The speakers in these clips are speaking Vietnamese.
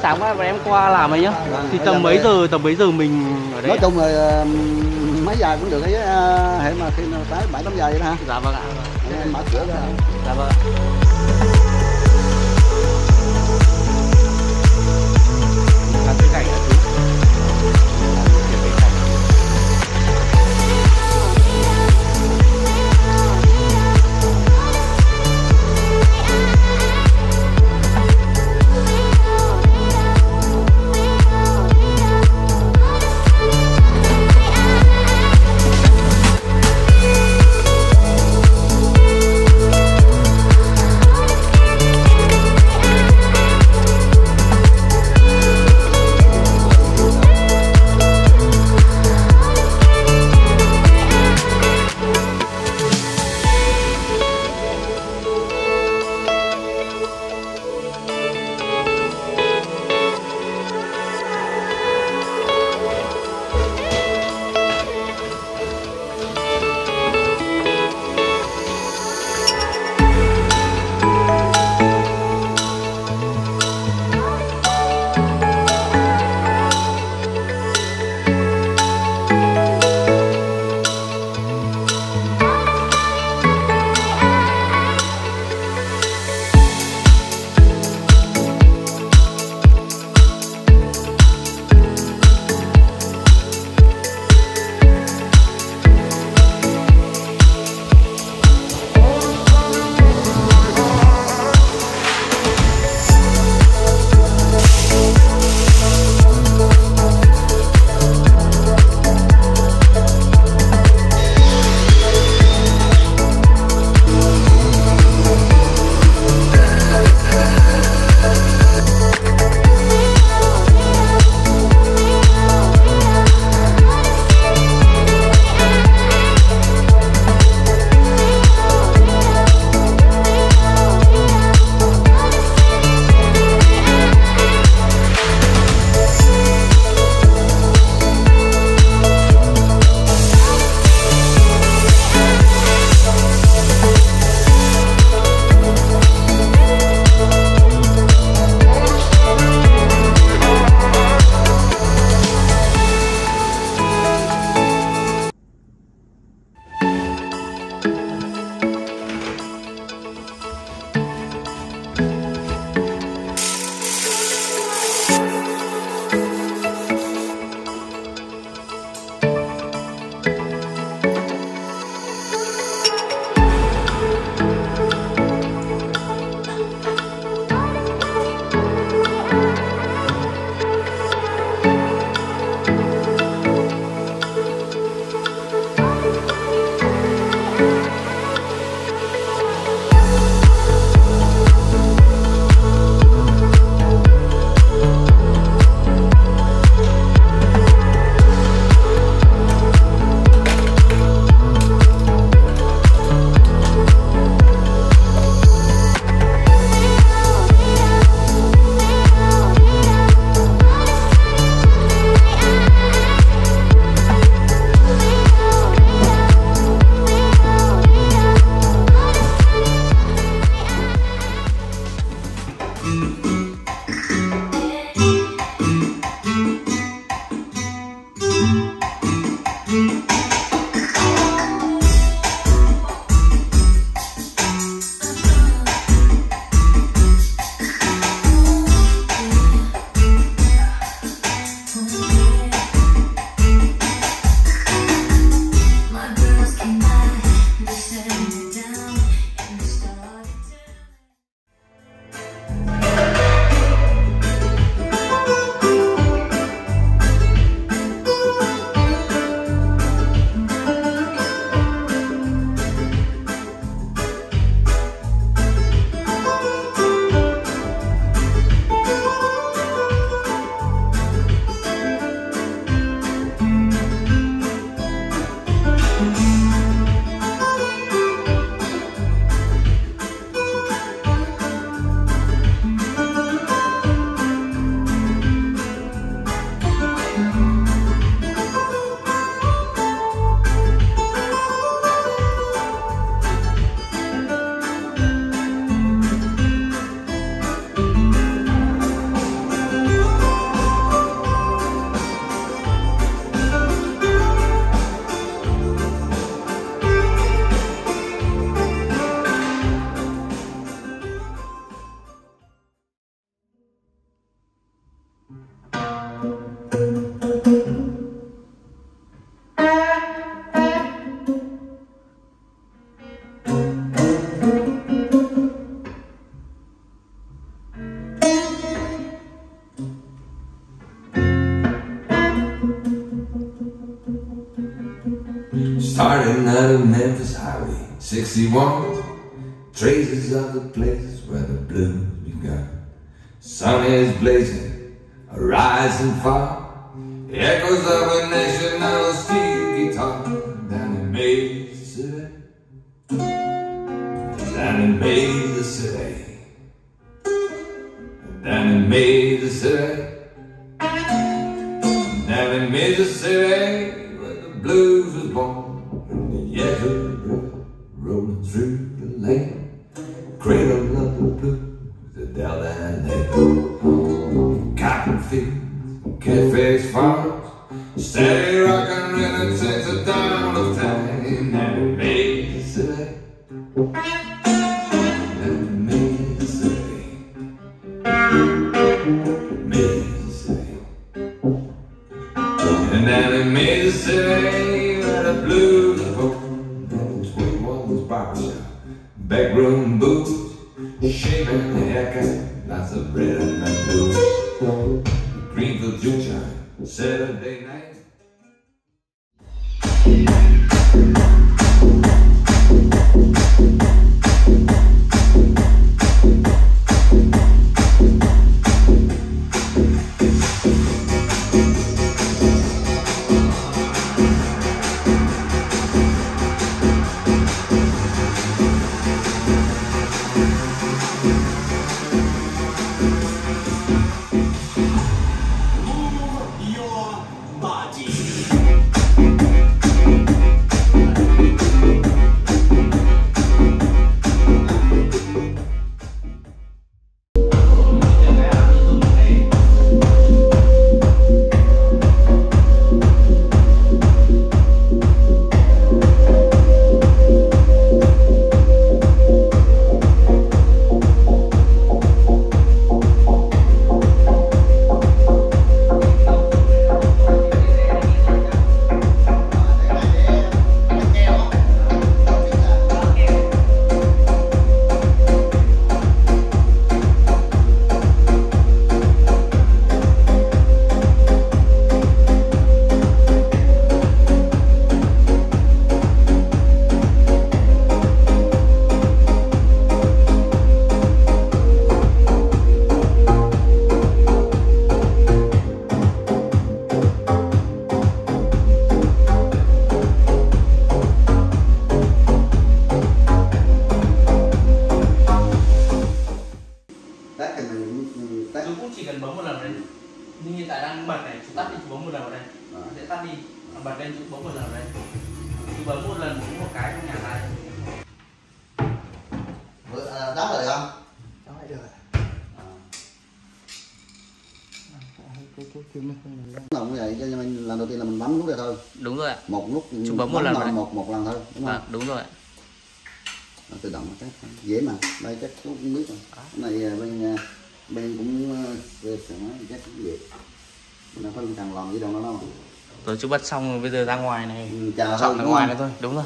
sáng mai em qua làm ấy nhá. Thì tầm mấy giờ mình ở đây? Nói chung là mấy giờ cũng được ấy, hệ mà khi nào tới 7-8 giờ vậy đó hả? Dạ vâng ạ. Em mở cửa ra. Dạ vâng. Là cái cảnh hả chú? Starting out of Memphis Highway 61, traces of the places where the blues begun. Sun is blazing, a rise and fall, echoes of a national steel guitar. Down in Mississippi, down in Mississippi, down in Mississippi, down in Mississippi, where the blues was born. The Yazoo River rolling through the land, cradle of the blues, the Delta and cotton fields, catfish farms, steady rockin' rhythm since the dawn of time. Down in Mississippi, down in Mississippi, Mississippi, and down in Mississippi, where the blues are born. Sweetwater's barbershop, backroom boots, shaving the haircut, lots of red and blues. Greenfield juke joint, Saturday night. bật lên chú bấm một lần đấy, chú bấm một lần cũng một cái trong nhà này. Đóng lại được không? Đóng lại được. Làm như vậy cho mình lần đầu tiên là mình bấm nút này thôi. Đúng rồi ạ. Một nút chú bấm một lần thôi, một lần thôi, đúng không? Đúng rồi ạ. Nó tự động chắc dễ mà. Đây chắc chú cũng biết rồi. Cái này bên cũng về sẽ nói chắc cũng dễ. Nó không cần làm gì đâu nó đâu. Rồi chú bắt xong rồi bây giờ ra ngoài này. Chờ chọn ở ngoài này thôi, đúng rồi.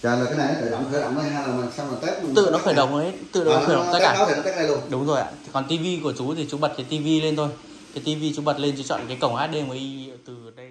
Chờ là cái này tự động khởi động hay là mình xong rồi test mình tự nó khởi động ấy, tự nó khởi động tất cả. Đó thì nó test đây luôn. Đúng rồi ạ. Còn tivi của chú thì chú bật cái tivi lên thôi. Cái tivi chú bật lên chú chọn cái cổng HDMI từ đây.